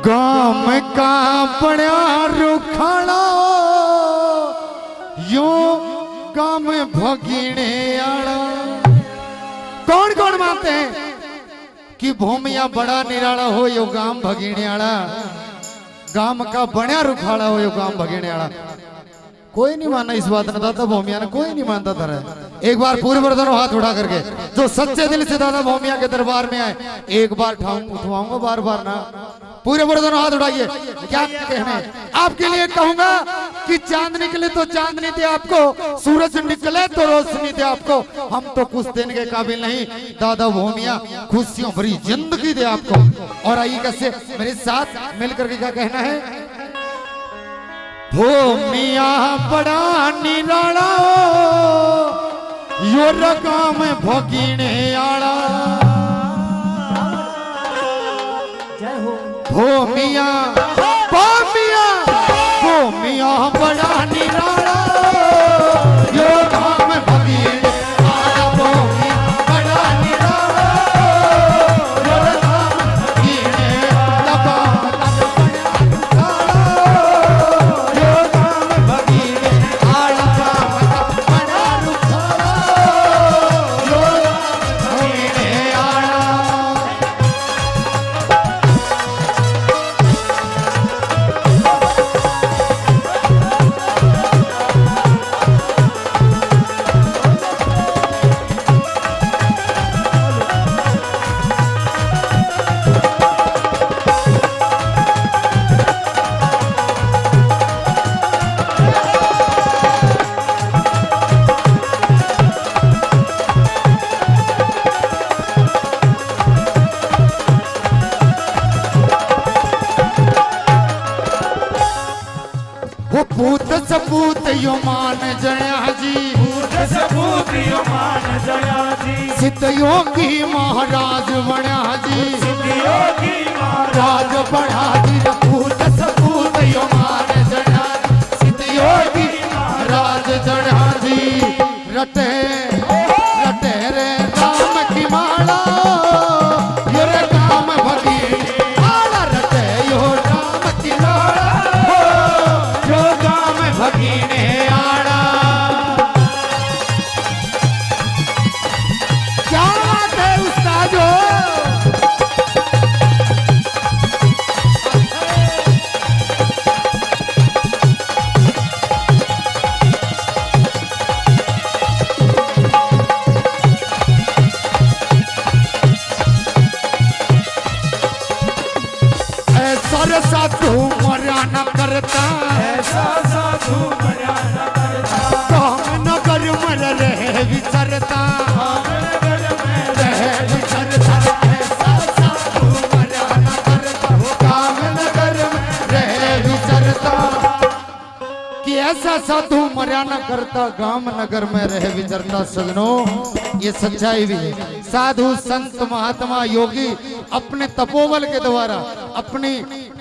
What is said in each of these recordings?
गाम का बड़ा रुखाड़ा यो गाम भगीने आड़ा। कौन कौन मानते हैं कि भूमिया बड़ा निराला हो यो गाम भगीने आड़ा, गाम का बड़ा रुखाड़ा हो यो गाम भगीने आड़ा। कोई नहीं माना इस बात ने दादा भूमिया ने, कोई नहीं मानता था। एक बार पूरे बर्तनों हाथ उठा करके जो सच्चे दिल से दादा भूमिया के दरबार में आए, एक बार उठवाऊंगा, बार बार ना। पूरे बर्तनों हाथ उठाइए। क्या कहना है आपके लिए कहूंगा कि चांद निकले तो चांदनी दे आपको, सूरज निकले तो रोशनी दे आपको। हम तो कुछ देने के काबिल नहीं, दादा भूमिया खुशियों भरी जिंदगी दे आपको। और आइए कैसे मेरे साथ मिलकर के क्या कहना है। भूमिया बड़ा निराला यो रकाम भगीने आड़ा। भूमिया भूमिया भूमिया बड़ा निराला यो रकाम भगीने आड़ा। भूमिया बड़ा निराला यो रकाम भगीने आड़ा। पूत सपूत यो मान जया जी, पूत सपूत यो मान जया जी। सिद्ध योगी महाराज बना जी, सिद्ध योगी महाराज बना जी। पूत सपूत यो मान जया, सिद्ध योगी महाराज जया जी। रटे रटे रे राम की माला यो रे काम भगी आला। रटे यो राम की माला यो गाम भगीने आड़ा। क्या बात है उस्ताद हो। ऐसा साधु मरा न करता, ऐसा साधु मरा न करता। काम नगर मर रहे विचरता, रहे विचरता। ऐसा साधु मरा न करता, काम नगर में रहे विचरता। कि ऐसा साधु मरा न करता, गांव नगर में रहे विचरता। सजनों ये सच्चाई भी है। साधु संत महात्मा योगी अपने तपोबल के द्वारा, अपनी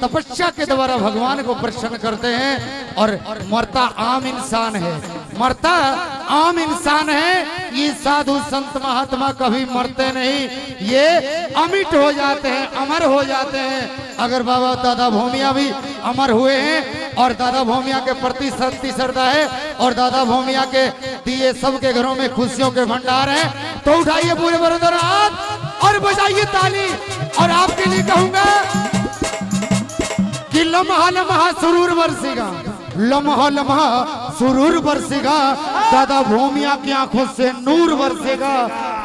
तपस्या के द्वारा भगवान को प्रसन्न करते हैं। और मरता आम इंसान है, मरता आम इंसान है। ये साधु संत महात्मा कभी मरते नहीं, ये अमिट हो जाते हैं, अमर हो जाते हैं। अगर बाबा दादा भूमिया भी अमर हुए हैं और दादा भूमिया के प्रति सच्ची श्रद्धा है और दादा भूमिया के दिए सबके घरों में खुशियों के भंडार हैं, तो उठाइए पूरे बरदर हाथ और बजाइए ताली। और आपके लिए कहूंगा कि लम्हा लम्हा सुरूर बरसेगा, लम्हा लम्हा सुरूर बरसेगा। दादा भूमिया की आंखों से नूर बरसेगा।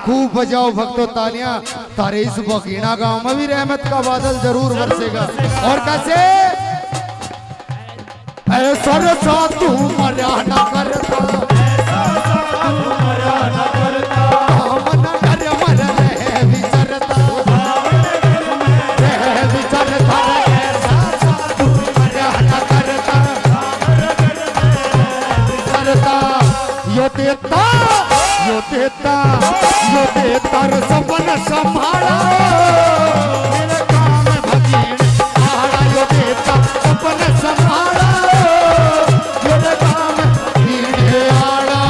खूब बजाओ भक्तों तालियां, तारे इस बगीना गांव में भी रहमत का बादल जरूर बरसेगा। और कैसे ऐसा साधु मरा न करता, काम नगर मर रहे विचरता, रहे विचरता। ऐसा साधु मरा न करता, विचरता। यो देता यो देता यो देता सबन संभाला मेरे काम भगीन आड़ा। यो देता सबन संभाला मेरे काम भगीन आड़ा।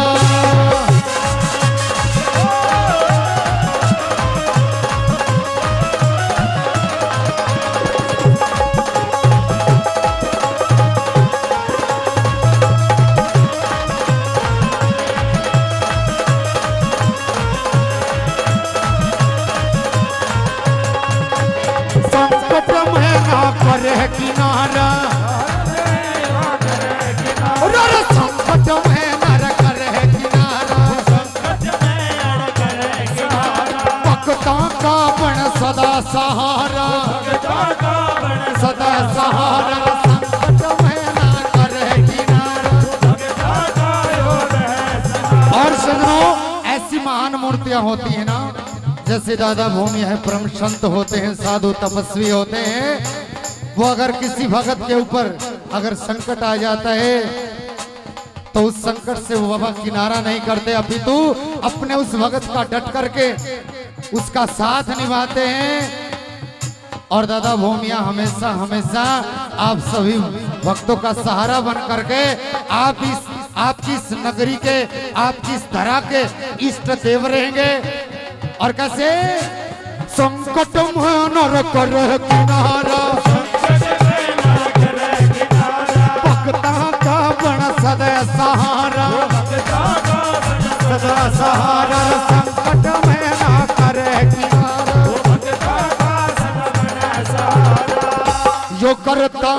भक्तों का बन सदा सहारा, भक्ता का बन सदा सहारा, संकट में ना करे किनारा। भक्ता का योग है सहारा। और सजनों, ऐसी महान मूर्तियां होती है ना, जैसे दादा भूमि है, परम संत होते हैं, साधु तपस्वी होते हैं। वो अगर किसी भगत के ऊपर अगर संकट आ जाता है तो उस संकट से वो बाबा किनारा नहीं करते, अपितु अपने उस भगत का डट करके उसका साथ निभाते हैं। और दादा भूमिया हमेशा हमेशा आप सभी भक्तों का सहारा बन करके आपकी इस नगरी के, आपकी इस धरा के इष्ट देव रहेंगे। और कैसे संकट में न करे किनारा, भक्ता का बन सदा सहारा, सदा सहारा, संकट में ना करे किनारा। जो करता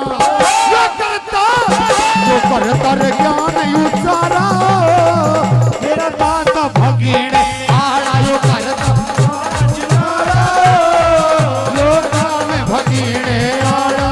रे ज्ञान उचारा, मेरा दाता भगीण आड़ा। यो करता लोका में भगीण आड़ा।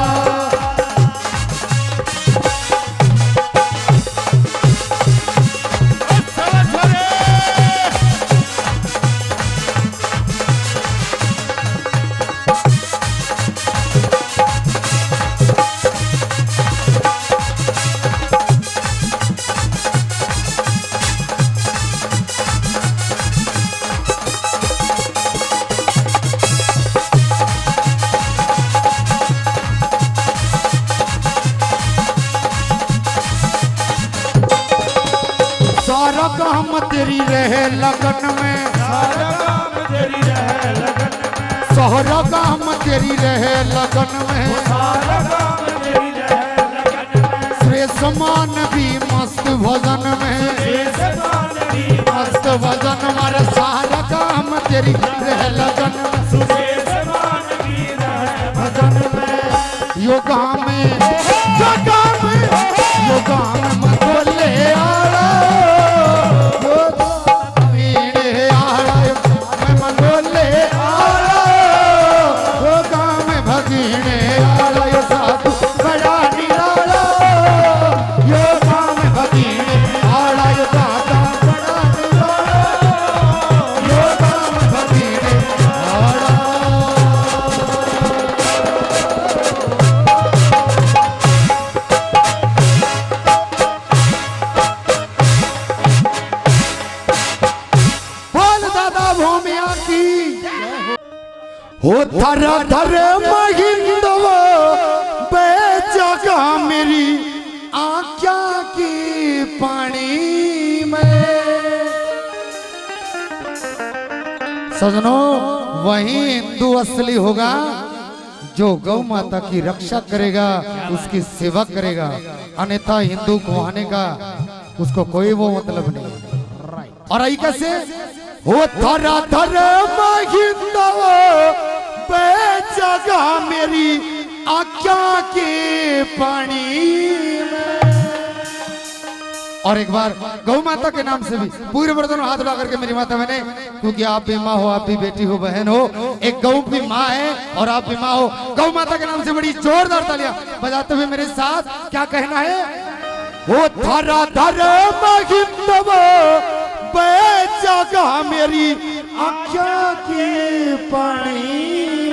सारा काम तेरी रहे लगन में, सारा काम तेरी रहे लगन में, सारा काम तेरी रहे लगन में। सारा काम तेरी रहे लगन में, श्रेष्ठ मान भी मस्त भजन में, समान भी मस्त भजन मारे। सारा काम तेरी रहे लगन में, समान भी रहे भजन में। योगा में योगा में योगा में मत बोले आड़ा, मीणे आड़ा मैं मत बोले आड़ा, योगा में भगीने आड़ा। यो साधु बड़ा निराला, योगा में भगीने आड़ा। यो दाता बड़ा निराला, योगा में भगीने आड़ा। बोल दादा भूमिया की हो। धर धर महिंदव बेजगा मेरी आँख्या की पानी में। सजनों, वही हिंदू असली होगा जो गौ माता की रक्षा करेगा, उसकी सेवा करेगा। अन्यथा हिंदू को आने का उसको कोई वो मतलब नहीं। और आई कैसे हो। धरा धर महिंदव बेजगा मेरी आँख्या के पानी में। और एक बार गौ माता के नाम से भी पूरे बर्तन हाथ उठा करके मेरी माता मैंने, क्योंकि आप भी माँ हो, आप भी बेटी हो, बहन हो, एक गौ भी माँ है और आप भी माँ हो। गौ माता के नाम से बड़ी जोरदार तालियां बजाते हुए मेरे साथ क्या कहना है। वो धरा धर महिंदव बेजगा मेरी आँखों के पानी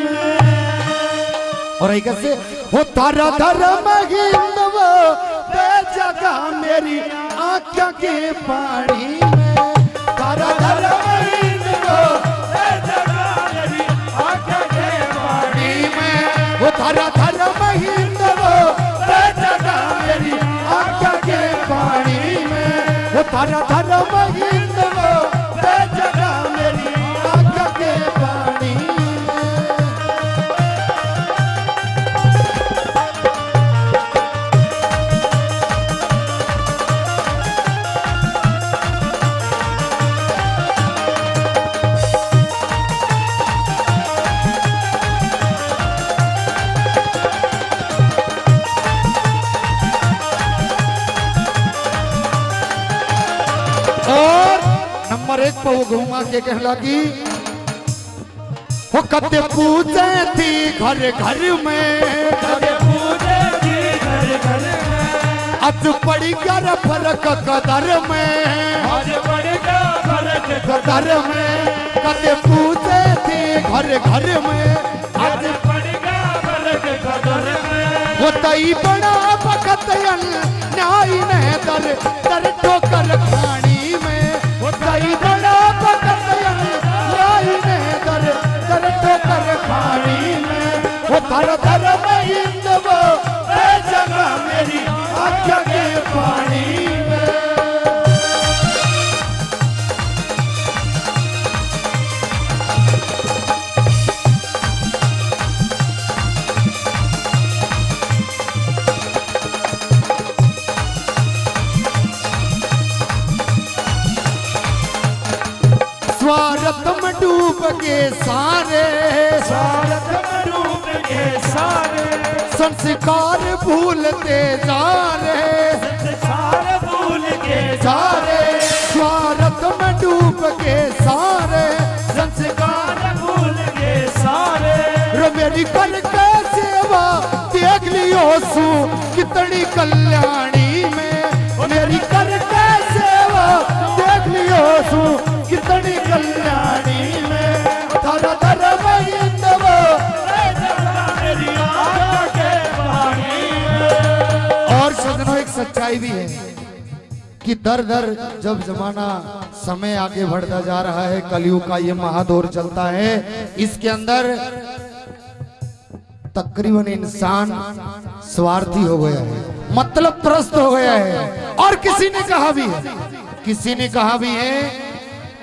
में। और एक कैसे हो। धरा धर महिंदव बेजगा मेरी आँखों के पानी में। धरा धर महिंदव बेजगा मेरी आँखों के पानी में। वो धरा धर महिंदव बेजगा मेरी आँखों के पानी में। वो धरा धर महिंदव बेजगा मेरी आँखों के पानी में। और नंबर 1 पर वो घुमा के कहला की वो कते पूजे थी घर घर में, कदे पूजे थी घर घर में, आज पड़ी कर फर्क कदर में, आज पड़ गया फर्क कदर में। कते पूजे थी घर घर में, आज पड़ गया फर्क कदर में। वो तई बड़ा भगत न्याय ने दर दर ठोकर खानी में, वो तई बड़ा भगत न्याय ने दर दर ठोकर खानी में। वो धर धर में हिंदवो ए जगह मेरी आँख के पानी में। स्वार्थ में डूब के सारे, स्वार्थ में डूब के सारे, संस्कार भूलते जा रहे, संसार भूल के जा रहे। स्वार्थ में डूब के सारे, संस्कार भूल के सारे। रो मेरी करके सेवा देख लियो सू कितनी कल्याणी में, मेरी करके सेवा देख लियो सू कितनी कल्याणी में। धर धर महिंदवो ए जगह मेरी आँख के पानी में। और सजनों एक सच्चाई भी है कि दर दर जब जमाना समय आगे बढ़ता जा रहा है, कलयुग का ये महादौर चलता है, इसके अंदर तकरीबन इंसान स्वार्थी हो गया है, मतलब प्रस्त हो गया है। और किसी ने कहा भी है, किसी ने कहा भी है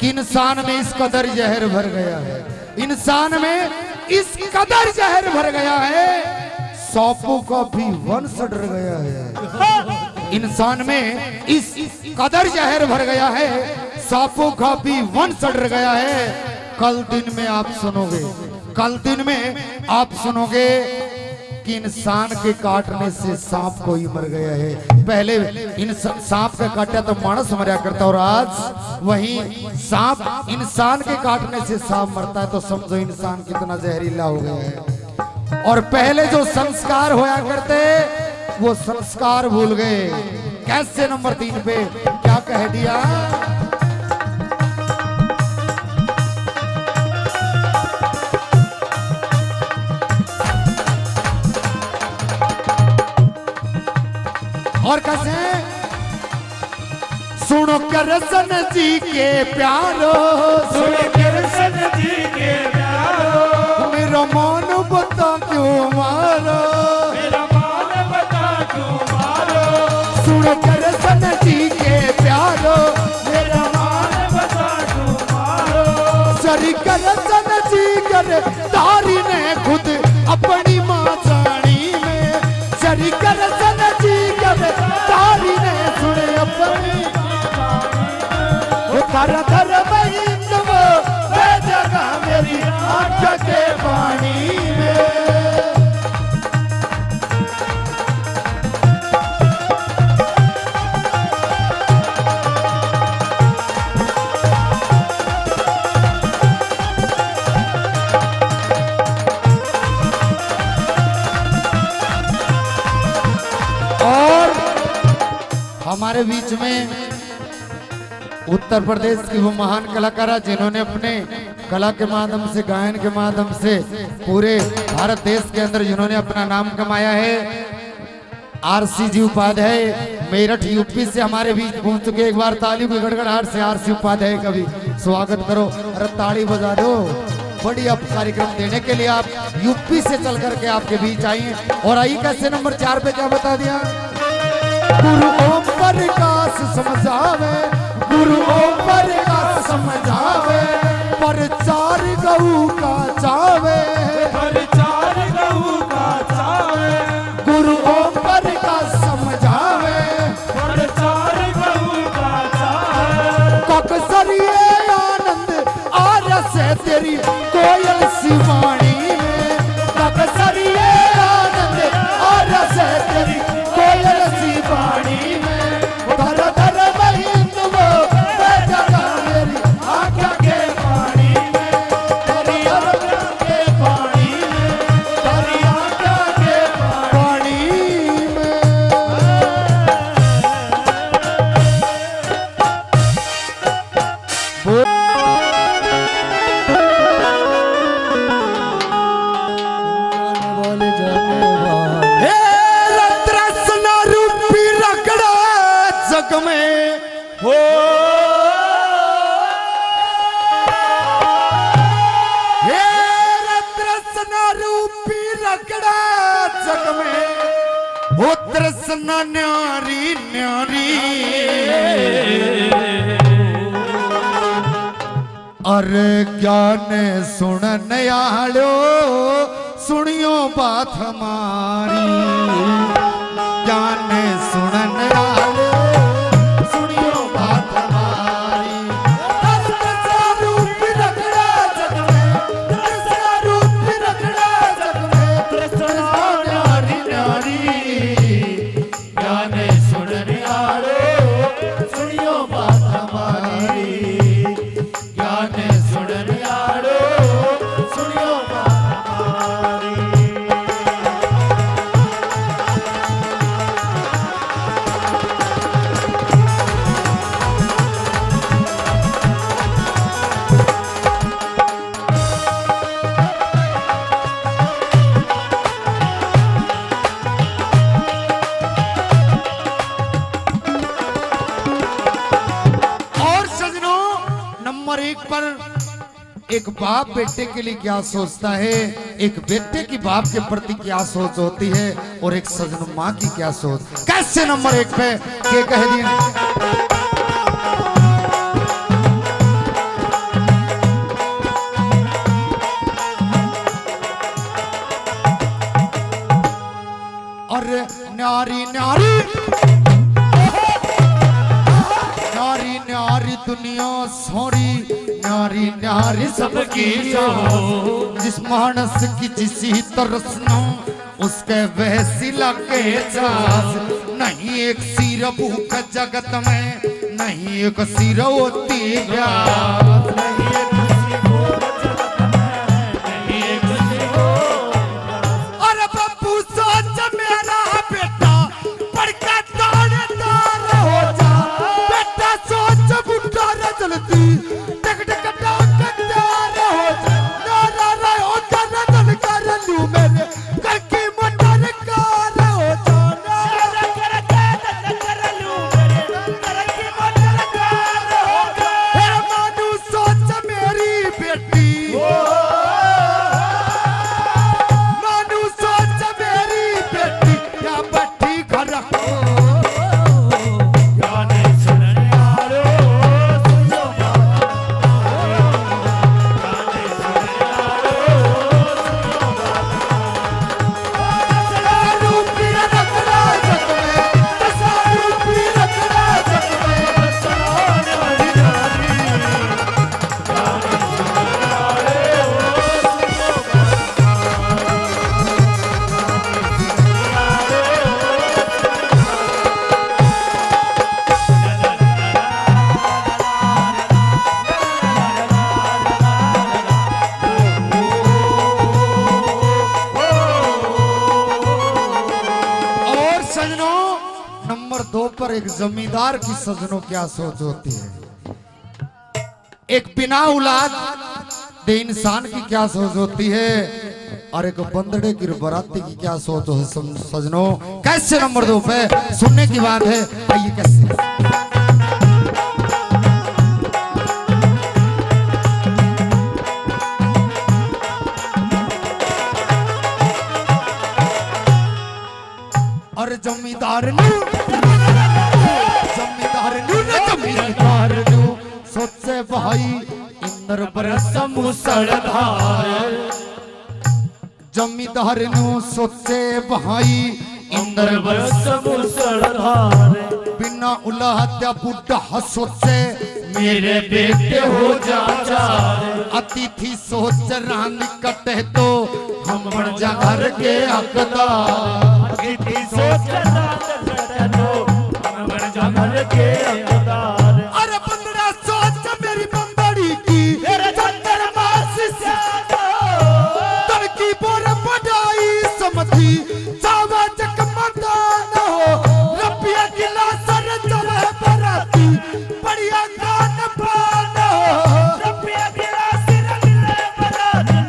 कि इंसान में इस कदर जहर भर गया है, इंसान में इस कदर जहर भर गया है, सांपों का भी वंश डर गया है। इंसान में इस कदर जहर भर गया है, सांपों का भी वंश डर गया है। कल दिन में आप सुनोगे, कल दिन में आप सुनोगे कि इंसान के काटने से सांप कोई मर गया है। पहले इन सांप का काटा तो मानस मरा करता, और आज वही सांप इंसान के काटने से सांप मरता है, तो समझो इंसान कितना जहरीला हो गया है। और पहले जो संस्कार होया करते वो संस्कार भूल गए। कैसे नंबर 3 पे क्या कह दिया, और कैसे सुनो कृष्ण जी के प्यारो, सुन कृष्ण जी के प्यारो, मेरा मन बता क्यों मारो, मेरा मान बता क्यों मारो। सुनो कृष्ण जी के प्यारो, मेरा मान बता क्यों मारो। श्री कृष्ण जी कर तारी ने खुद अपनी माँ जानी में, श्री कृष्ण जी कर तारी ने सुने अपनी धर धर महिंदवो ए जगह मेरी आँख के पानी में। और हमारे बीच में उत्तर प्रदेश की वो महान कलाकार जिन्होंने अपने कला के माध्यम से, गायन के माध्यम से पूरे भारत देश के अंदर जिन्होंने अपना नाम कमाया है, आरसी जी उपाध्याय मेरठ यूपी से हमारे बीच पहुंच चुके। एक बार ताली की गड़गड़ाहट से आरसी उपाध्याय का भी स्वागत करो। अरे ताली बजा दो, बढ़िया कार्यक्रम देने के लिए आप यूपी से चल करके आपके बीच आई। और आई कैसे नंबर 4 पे क्या बता दिया, गुरु ओम प्रकाश समझावे, गुरु ओम प्रकाश समझावे, प्रचार गऊ का चावे, प्रचार गऊ का चावे। गुरु ओम प्रकाश समझावे, प्रचार गऊ का चावे। ककसरिये आनंद आरस है तेरी कोयल शिवाणी में, ककसरिये आनंद आरस है तेरी कोयल शिवाणी में। धर धर महिंदवो ए जगह मेरी आँख के पानी में, तेरी आँख हो तृष्णा न्यारी न्यारी अरे ज्ञान सुनन आलो सुनियो बात हमारी ज्ञान सुनन आलो सुनियो बात हमारी तृष्णा रूप रगड़ा जग में तृष्णा रूप रगड़ा जग में तृष्णा न्यारी न्यारी ज्ञान सुनन आलो सुनियो बात हमारी एक बाप बेटे के लिए क्या सोचता है, एक बेटे की बाप के प्रति क्या सोच होती है, और एक सजन माँ की क्या सोच। कैसे नंबर 1 पे के कह दिए अरे न्यारी न्यारी न्यारी न्यारी दुनिया सोरी न्यारी न्यारी सबकी जो जिस मानस की जिसी तरस न उसके वैसी लगे जास नहीं एक सिर भूख जगत में नहीं एक सिर होती प्यास अरे बापू सोच मेरा बेटा पढ़कर दौड़दार हो जा बेटा सोच बुढ़ा न जल्दी एक जमींदार की सजनों क्या सोच होती है, एक बिना औलाद दे इंसान की क्या सोच होती है, और एक बंदड़े की बराती की क्या सोच हो सजनों। कैसे नंबर 2 पे सुनने की बात है, आइए कैसे और जमींदार सोचे भाई इंद्र बरस मुसलधार जमींदार नु सोचे भाई इंद्र बरस मुसलधार बिना उलाहत्या बुढ़ा सोचे मेरे बेटे हो जा अतिथि सोच रान कटे तो हम बन जा घर के हकदार अतिथि सोच रान कटे तो हम बन जा घर के हकदार अरे बंदरा सोच मेरी बंदड़ी की चंदर मास तन की बोर बढ़ाई समझी चावा चकमता न हो रबिया गिला सर चले बराती बढ़िया गान पान हो रबिया गिला सर चले बराती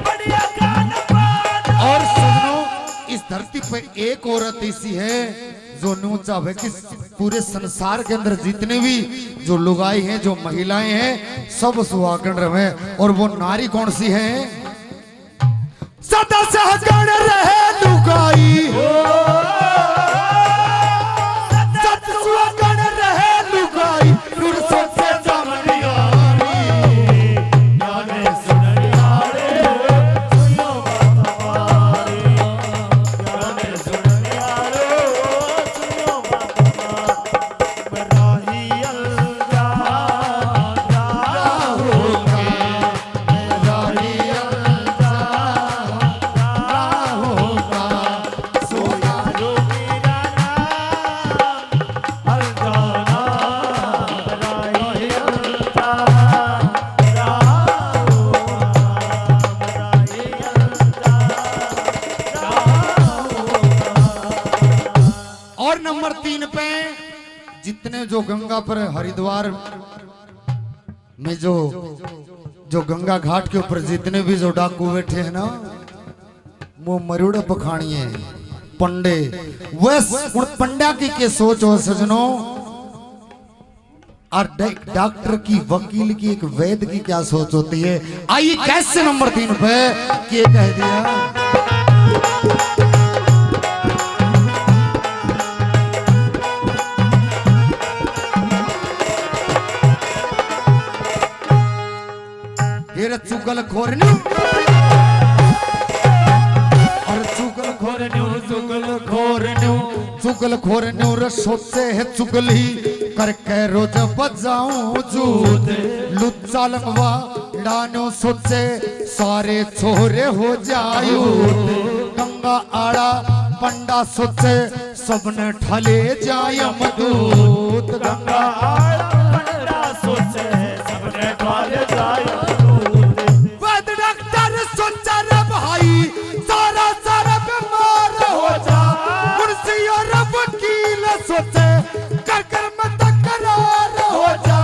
बढ़िया गान पान। और सुनो, इस धरती पे एक औरत ऐसी है जो न्यू चाहे कि पूरे संसार के अंदर जितने भी जो लुगाई हैं, जो महिलाएं हैं, सब सुहागन रहे। और वो नारी कौन सी है? सदा सहगन रहे लुगाई नंबर 3 पे जितने जो गंगा पर हरिद्वार में जो गंगा घाट के ऊपर जितने भी जो डाकू बैठे हैं ना, वो मरुड़ पखाणिए पंडे। वह पंडा की के सोच हो सजनों, और डॉक्टर की, वकील की, एक वैद्य की क्या सोच होती है। आइए कैसे नंबर 3 पे ये कह दिया, फिर चुगल खोरनी और चुगल खोरन्यू रसोते है चुगली करके रोज बजाऊं जूत। लुच्चा लंगवा डानो सोचे सारे छोरे हो जायू। गंगा आड़ा पंडा सोचे सबने ठले जाय मदूत। गंगा आड़ा पंडा सोचे सबने ठले जाय सोचे कर कर मत करार हो जा।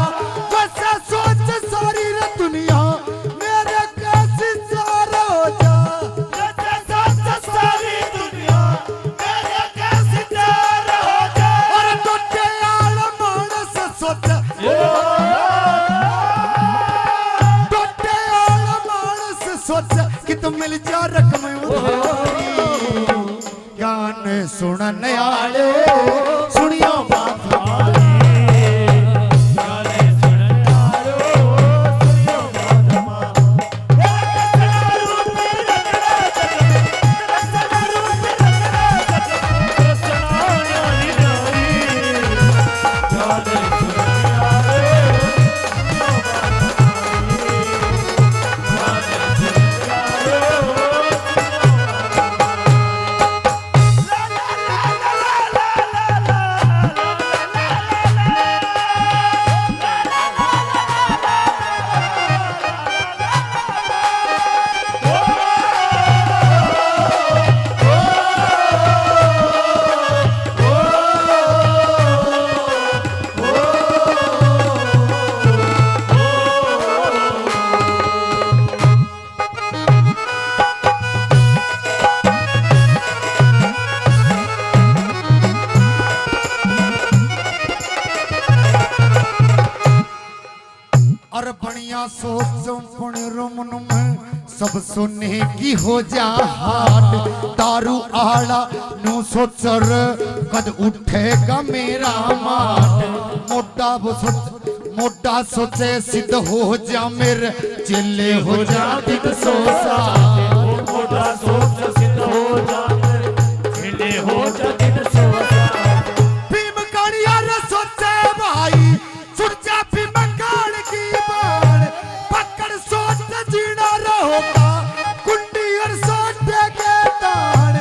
वैसा सोच सारी दुनिया मेरे कैसी जार हो जा। वैसा सोच सारी दुनिया मेरे कैसी जार हो जा। और टोटे आला मानस सोच, टोटे आला मानस सोच कि तुम मिल जा रकम उधारी। गान सुनन आले सुनियो बात हमारी। गाने सुनन आलो सुनियो बात हमारी। रसना रूपी रगड़ा जगत, रसना रूपी रगड़ा जगत, रसना नारी नारी। गाने सुनन आलो सुनियो बात हमारी। गाने सुनन आलो और बढ़िया सोच मन में सब सुने की हो जा हाट। दारू आड़ा नु सोचर कद उठेगा मेरा माट। मोटा सोचे सिद्ध हो जा मेरे चेले हो जा दिख सोसा। मोटा सोच सिद्ध हो जा चेले हो जा दिख सोसा। भीम कालिया रे सोचे भाई सुन जा भीम काल की बाण। पकड़ सोच जीना रहोगा कुंडी और सोच के तान।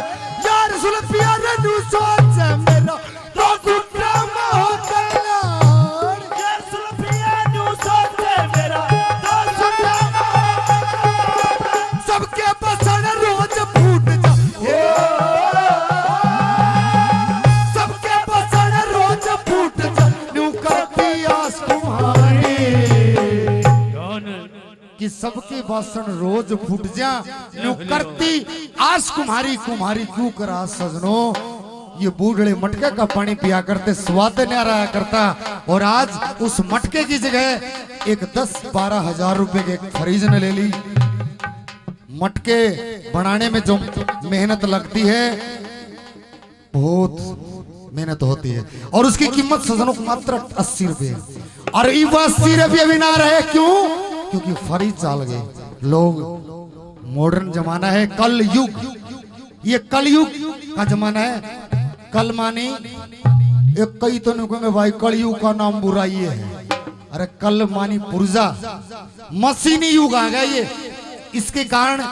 यार सुल्फिया रे नु सोच मेरा तो गुट्टा हो कल्याण। यार सुल्फिया नु सोच मेरा तो गुट्टा सबके बसन रोज फूट जा। सबके बसन रोज फूट जा। न्यू करती आस तुम्हारी कि सबके बासन रोज फूट जा। न्यू करती आस कुम्हारी। कुम्हारी क्यों करा सजनों, ये बूढ़े मटके का पानी पिया करते, स्वाद नहीं रहा करता। और आज उस मटके की जगह एक 10-12 हजार रुपए के फ्रिज ने ले ली। मटके बनाने में जो मेहनत लगती है, बहुत मेहनत होती है, और उसकी कीमत सजनों को मात्र 80 रुपए। और ये 80 रुपये भी ना रहे, क्यों? क्योंकि फ्रिज चल गए। लोग मॉडर्न जमाना है, कल युग, ये कल युग का जमाना है। कल मानी एक कई तो नहीं कहेंगे भाई कल युग का नाम बुराई है। अरे कल मानी पुर्जा, मशीनी युग आ गया ये। इसके कारण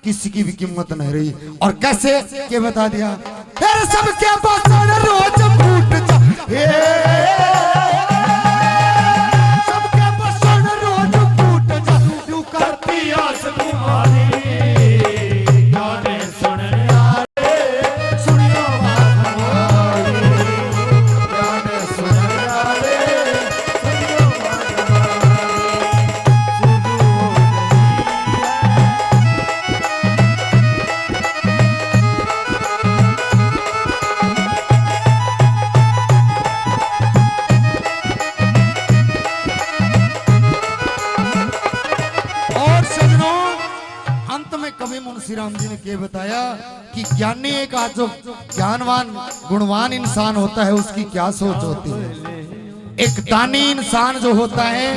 किसी की भी कीमत नहीं रही। और कैसे के बता दिया, तेरे सबके बसन रोज फूट जा। सबके बसन रोज फूट जा। न्यू करती आस तुम्हारी। गाने सुनने आले सुनियो बात हमारी। अंत में कवि मुंशी राम जी ने क्या बताया कि ज्ञानी एक आज जो ज्ञानवान गुणवान इंसान होता है उसकी क्या सोच होती है। एक दानी इंसान जो होता है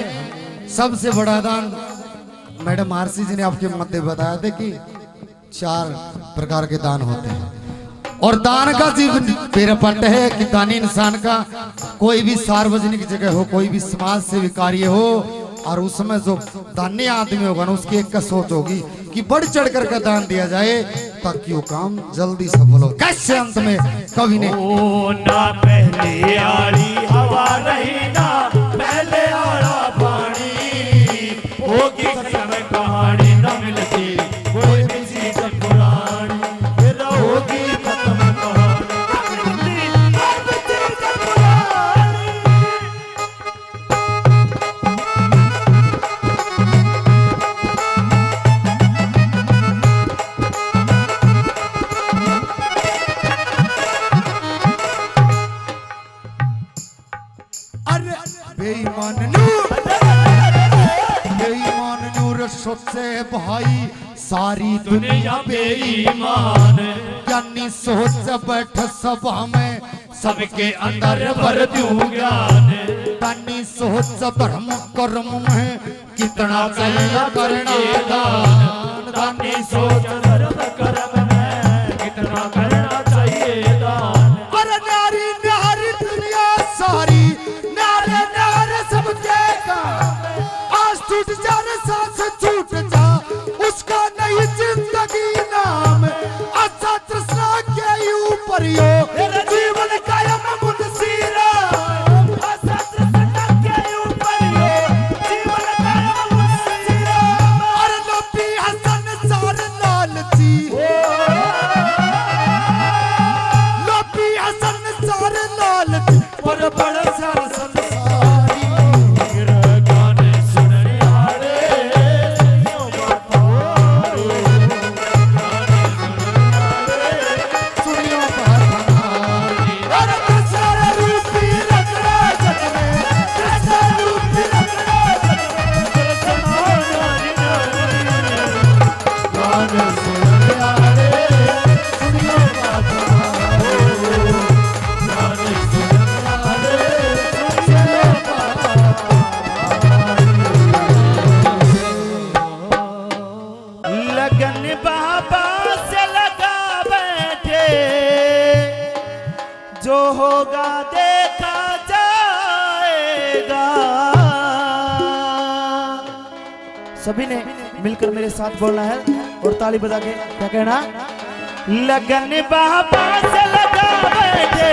सबसे बड़ा दान, मैडम मार्सी जी ने आपके मध्य बताया था कि 4 प्रकार के दान होते हैं और दान का जीवन मेरा पट है कि दानी इंसान का कोई भी सार्वजनिक जगह हो, कोई भी समाज सेवी कार्य हो और उसमें जो दानी आदमी होगा ना उसकी एक का सोच होगी कि बढ़ चढ़ कर का दान दिया जाए ताकि वो काम जल्दी सफल हो। कैसे अंत में कवि ने ओ ना पहले आड़ी हवा नहीं ना पहले आड़ा पानी, होगी खत्म कहानी न मिलती कोई भी चीज पुरानी, फिर होगी खत्म कहानी न मिलती कोई भी चीज पुरानी। अरे बेईमान नूर सोचे भाई सारी दुनिया बेईमान, ज्ञानी सोच बैठ सभा में सबके अंदर भर दूं ज्ञान, दानी सोच धर्म कर्म में कितना चाहिए करना दान। दानी सोच धर्म कर्म में कितना करना चाहिए दान। अरे नारी नारी दुनिया सारी नारे नारे सबके का आज टूट जा रे सांस छूट जा उसका नहीं जिंदगी नाम अच्छा तृष्णा के ऊपर यो जीवन कायम मुंशी राम, असत सत्ता के ऊपर ये जीवन कायम मुंशी राम। और नबी हसन सार लालची नबी हसन सार लालची पर बड़ सार संसारी गाने सुनने वाले सुनियो बातारो, गाने सुनने वाले सुनियो बात हमारी। अरे कृष्ण रूपी रत्ना जग में, कृष्ण रूपी रत्ना जग में, कृष्ण नारी नारी। गाने सुनने वाले सुनियो बातारो, गाने सुनने वाले सुनियो बातारो। लगन बाबा से लगा बैठे, जो होगा देखा जाएगा। सभी ने मिलकर मेरे साथ बोलना है और ताली बजा के क्या कहना, लगन बाबा से लगा बैठे,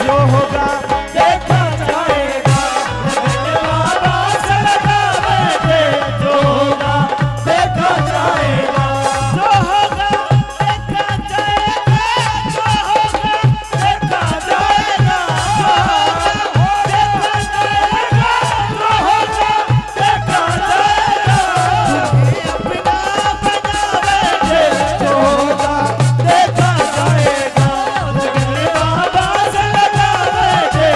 जो होगा देखा जाएगा। लगन बाबा से लगा बैठे, जो होगा देखा जाएगा। जो होगा देखा जाएगा, जो होगा देखा जाएगा, जो होगा देखा जाएगा, जो होगा देखा जाएगा। अपना बना बैठे, जो होगा देखा जाएगा। लगन बाबा से लगा बैठे,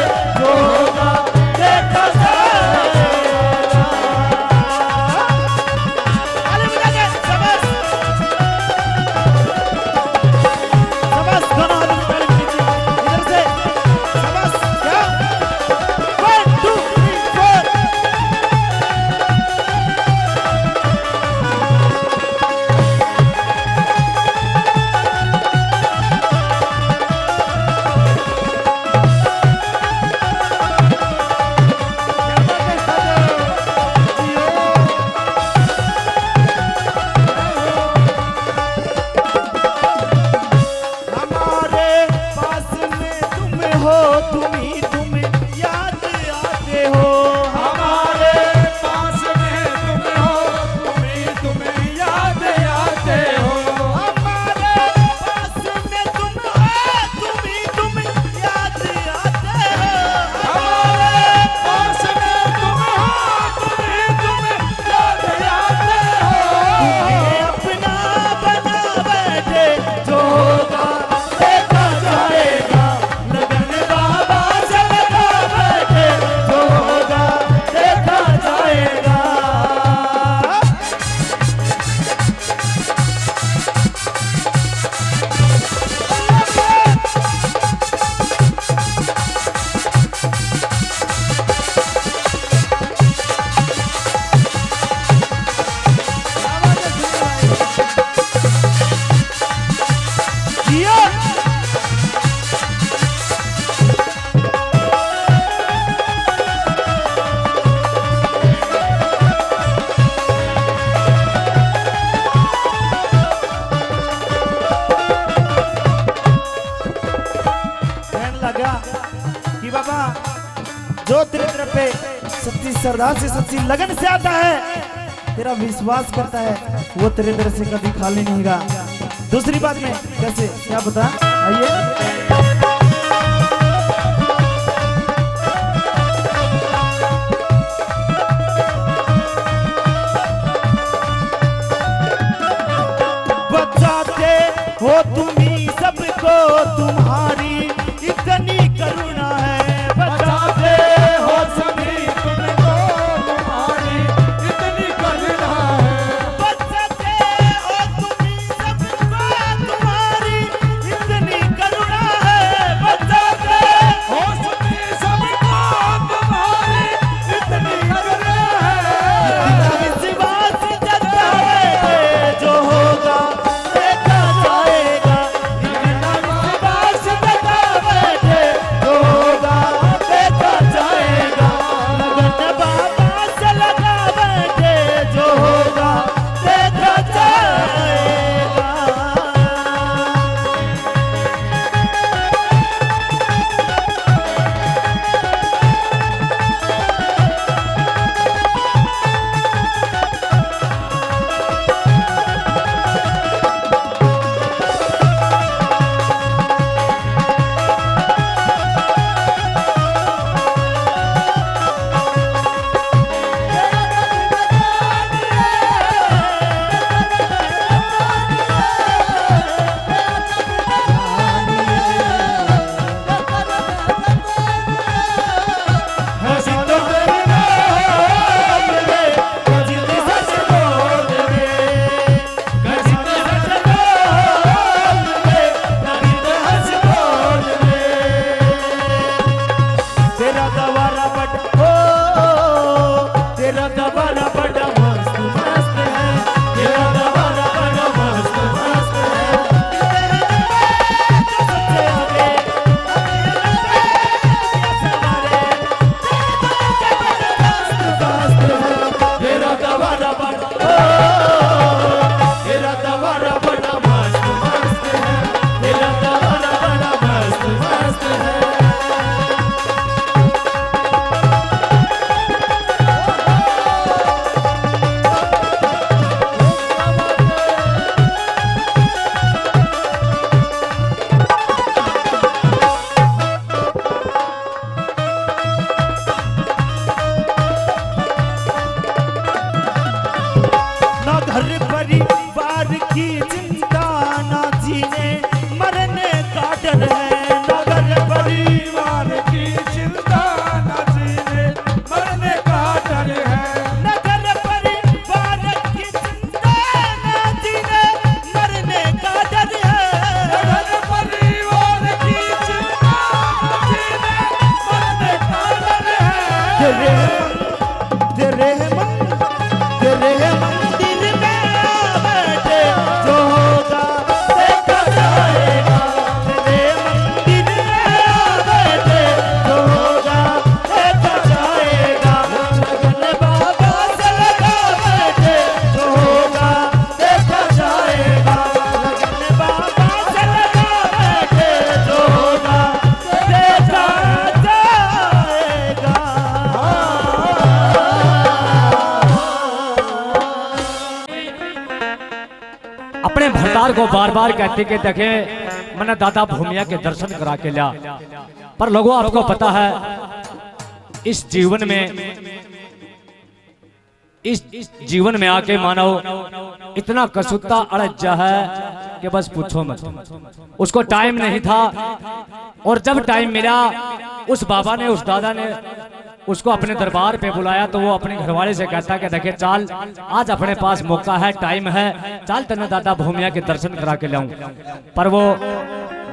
श्रद्धा से सच्ची लगन से आता है, तेरा विश्वास करता है, वो तेरे दर से कभी खाली नहीं रहा। दूसरी बात में कैसे क्या बता, आइए। बचाते हो तुम्ही सबको, तुम्हारी इतनी करुणा है। बचाते हो सभी तुमको, तुम्हारी इतनी करुणा है। बचाते हो तुम्ही सबको, तुम्हारी इतनी करुणा है। बचाते हो सभी सबको, तुम्हारी इतनी करुणा है। विश्वास जतावे जो होगा देखा जाएगा। विश्वास जतावे जो होगा देखा जाएगा। लगन बाबा से लगा बैठे जो होगा देखा जाएगा। तेरा गवारा बड़ा मस्त मस्त है। तेरा गवारा बड़ा मस्त मस्त है। सबसे आगे तेरा गवारा बड़ा मस्त मस्त है। तेरा गवारा बड़ा मस्त मस्त है। ना घर परिवार की चिंता, ना जीने मरने का डर है। ना घर परिवार की चिंता, ना जीने मरने का डर है। ना घर परिवार की चिंता, ना जीने मरने का डर है। ना घर परिवार की चिंता, ना जीने मरने का डर है। तेरे मंदिर में बैठे जो होगा देखा जाएगा। तेरे मंदिर में बैठे जो होगा देखा जाएगा। लगन बाबा से लगा बैठे जो होगा देखा जाएगा। लगन बाबा से लगा बैठे जो होगा देखा जाएगा। अपने भरतार को बार बार कहते कि देखे मैंने दादा भूमिया के दर्शन करा के लिया, पर लोगों आपको पता है इस जीवन में आके मानव इतना कसूता अड़जा है कि बस पूछो मत। उसको टाइम नहीं था, और जब टाइम मिला उस बाबा ने, उस दादा ने उसको अपने दरबार पे बुलाया तो वो अपने घरवाले से कहता कि देखे चाल आज अपने पास मौका है, टाइम है, चाल तेने दादा भूमिया के दर्शन करा के लाऊं। पर वो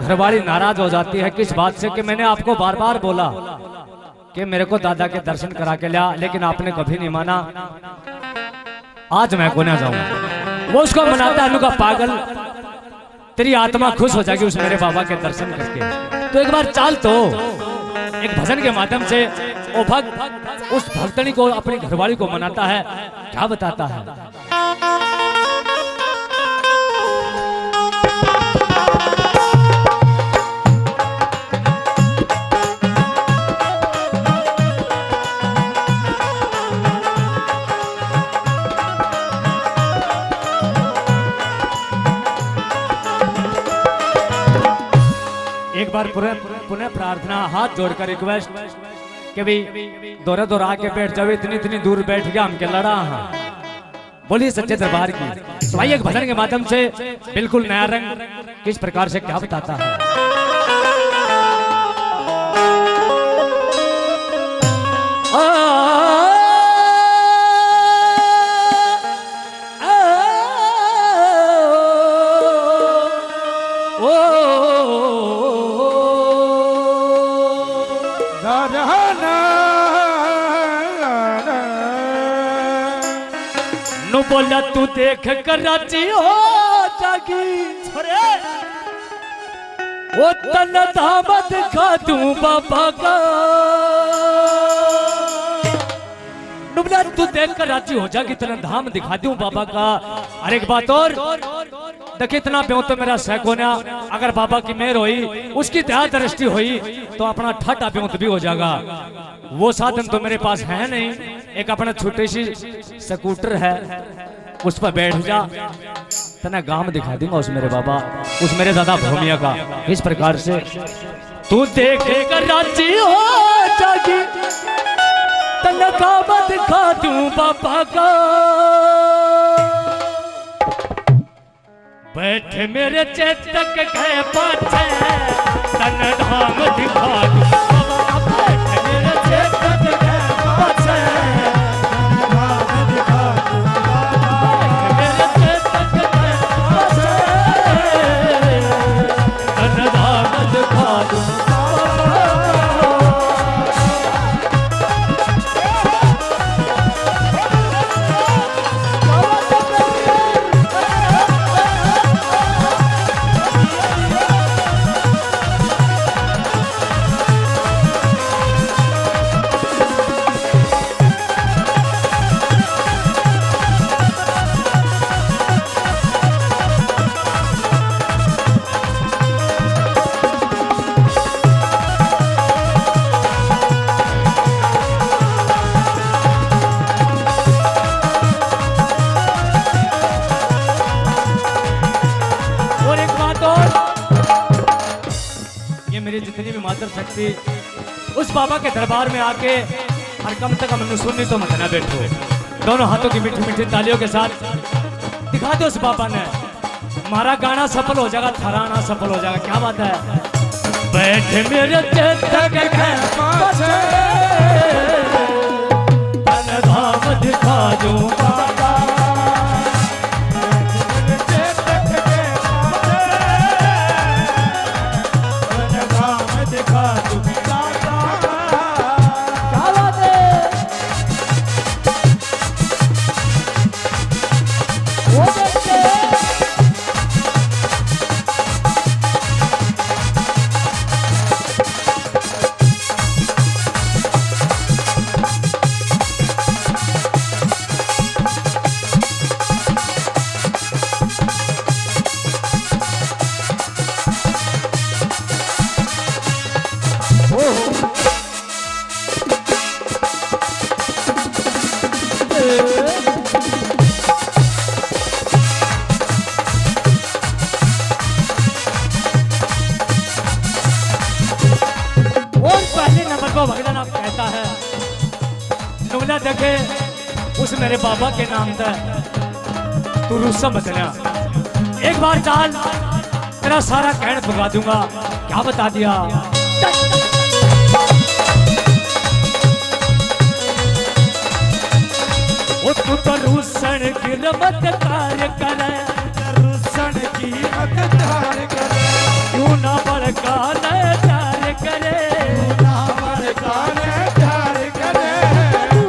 घरवाली नाराज हो जाती है, किस बात से कि मैंने आपको बार बार बोला कि मेरे को दादा के दर्शन करा के लिया, लेकिन आपने कभी नहीं माना। आज मैं को ना जाऊं। वो उसको मनाता है, उनका पागल तेरी आत्मा खुश हो जाएगी उस मेरे बाबा के दर्शन करके, तो एक बार चाल तो एक भजन के माध्यम से वो भक्त उस भक्तनी को, अपनी घरवाली को मनाता है, क्या बताता है। एक बार पुनः पुनः प्रार्थना, हाथ जोड़कर रिक्वेस्ट कि भी दोरा दोरा के बैठ जाओ, इतनी इतनी दूर बैठ गया हम के लड़ा। हाँ बोलिए सच्चे दरबार की। तो आइए एक भजन के माध्यम से बिल्कुल नया रंग किस प्रकार से क्या बताता है। बोला तू देख कराची हो जागी, वो तन दामद खा दूं बाबा का। बोला तू देख कराची हो जागी, तन धाम दिखा दूं बाबा का। अरे एक बात और देखिए, इतना ब्यों तो मेरा सैकोना, अगर बाबा की मेहर हुई, उसकी दया दृष्टि हुई तो अपना ठाटा ब्यों भी हो जाएगा। वो साधन तो मेरे पास है नहीं, एक अपना छोटी सी स्कूटर है, उस पर बैठ जा, तना गांव दिखा दूंगा उस मेरे बाबा, उस मेरे दादा भूमिया का। इस प्रकार से तू देख कर राजी हो जागी, तना गांव दिखा दूं बाबा का। बैठे मेरे चेतक के पाछे, तन धाम दिखा दूं बाबा। बैठे मेरे चेतक के पाछे, जितनी भी मातर शक्ति उस बाबा के दरबार में आके हर कम तक हम सुननी तो मत ना बैठो, दोनों हाथों की मीठी मीठी तालियों के साथ दिखा दो उस बाबा ने। हमारा गाना सफल हो जाएगा, थराना सफल हो जाएगा। क्या बात है। बैठे मेरे चेतक के पाछे, तन धाम दिखा दूं बाबा। भगवान आप कहता है नुमला देखे उस मेरे बाबा के नाम था तू रुस्सा बचना। एक बार चाल तेरा सारा कहन भगा दूंगा। क्या बता दिया। वो तू तो रुसन की रमत कार्य करे, रुसन की रमत कार्य करे, क्यों ना बड़का न कार्य करे, तू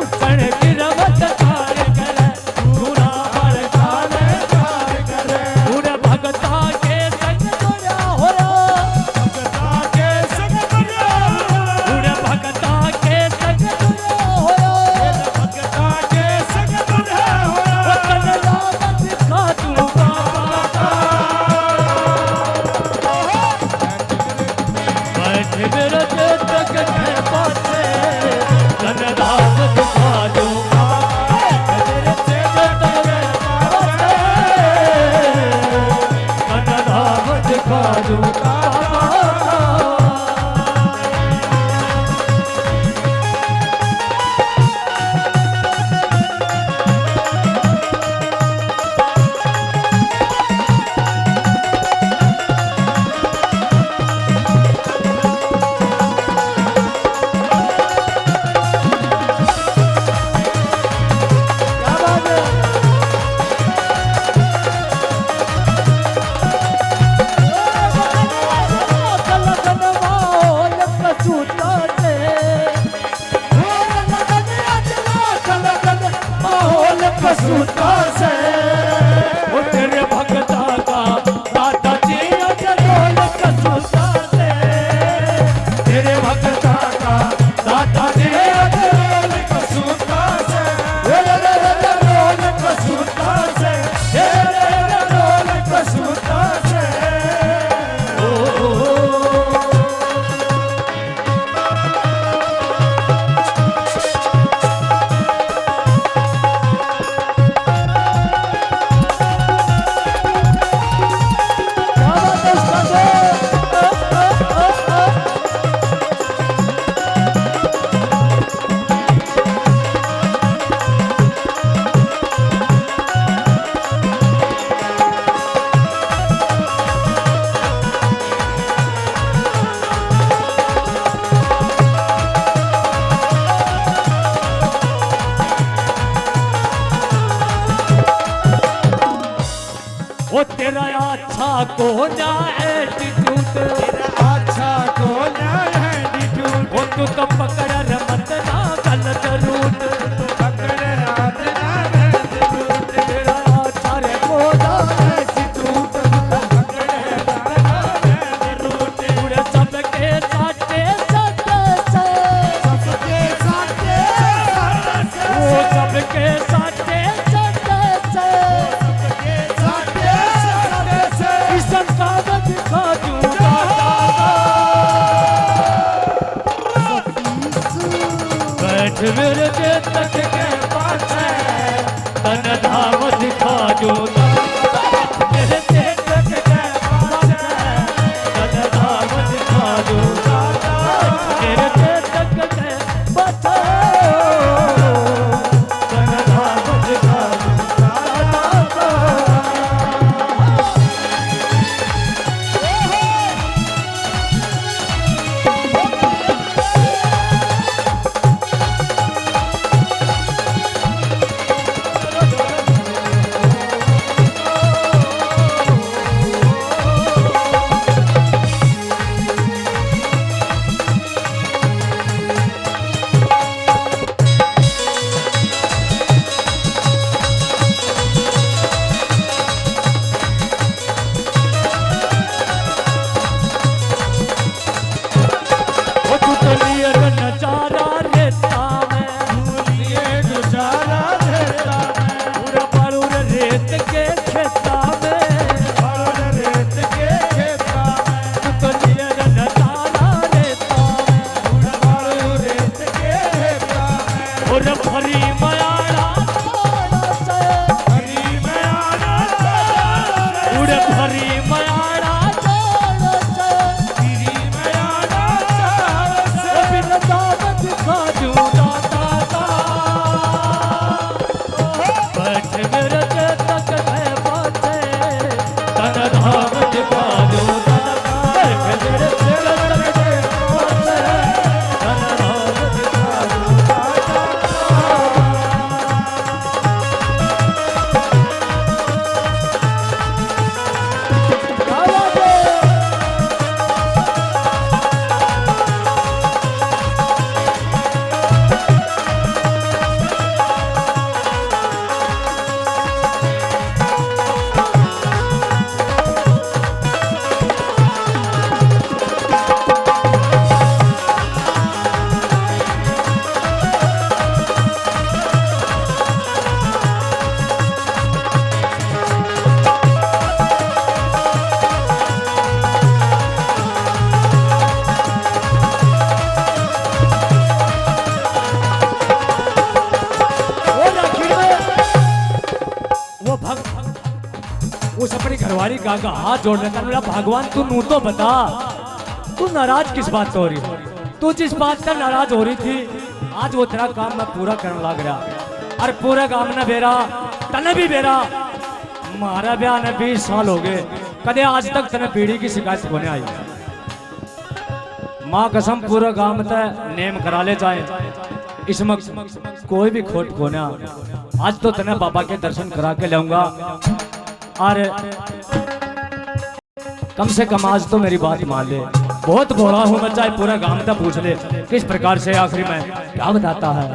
अच्छा को ना एटीट्यूड, अच्छा को ना एटीट्यूड, वो तू तो पकड़ रमत ना गलत रूट, पकड़ रात ना गलत रूट, तेरा अच्छा रे को ना एटीट्यूड, पकड़ रात ना गलत रूट, पूरे सबके साथे सटे से, सबके साथे वो सबके साथे सटे से, सबके साथे से किसन का दिखा दूं बैठ मेरे के तक के पास तन धाम दिखा दूं मेरे के तक के पास तन धाम दिखा दूं मेरे के तक के पास तन धाम दिखा दूं वो तू तो नियर नजारा लेता मैं ये गुजारा देता मैं, पूरा परूर रेत के खेता में और रेत के खेता में, तू तो नियर नजारा लेता मैं और रेत के खेता में, और भरी मयाड़ा से हरी में आना चाहे, उड़ भरी मयाड़ा से हरी में आना चाहे, ओ बिन दाम दिखा दूं दाता बैठ मेरे के तक है बाते तन धाम दिखा दूं दाता बैठ मेरे के तक है बाते तन धाम दिखा दूं और आखिर में वो उस अपनी घरवाली का हाथ जोड़ लेता बोला भगवान तू नू तो बता तू नाराज किस बात से हो रही हो? तू जिस बात से नाराज हो रही थी आज वो तेरा काम मैं पूरा करने लग रहा और पूरा काम ने बेरा तने भी बेरा मारा ब्याह ने 20 साल हो गए कदे आज तक तने पीढ़ी की शिकायत होने आई माँ कसम पूरा काम तय नेम करा ले जाए इसमें कोई भी खोट कोना आज तो तने बाबा के दर्शन करा के लाऊंगा और कम से कम आज तो मेरी बात मान ले बहुत भोला हूँ मैं चाहे पूरा गांव तक पूछ ले किस प्रकार से आखिरी में क्या बताता है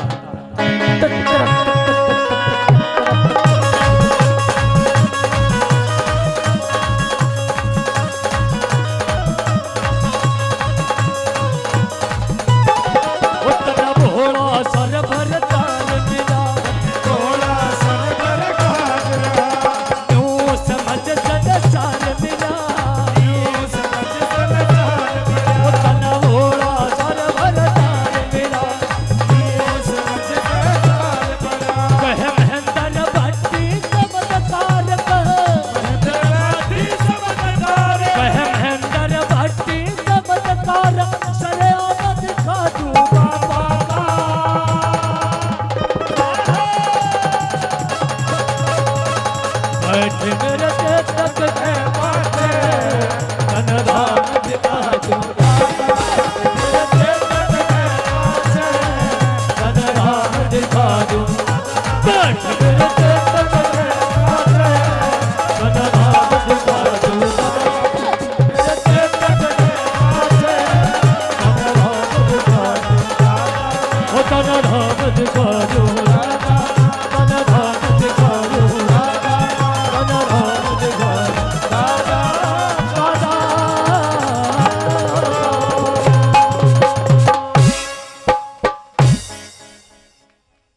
वो तन राम जी का जो राजा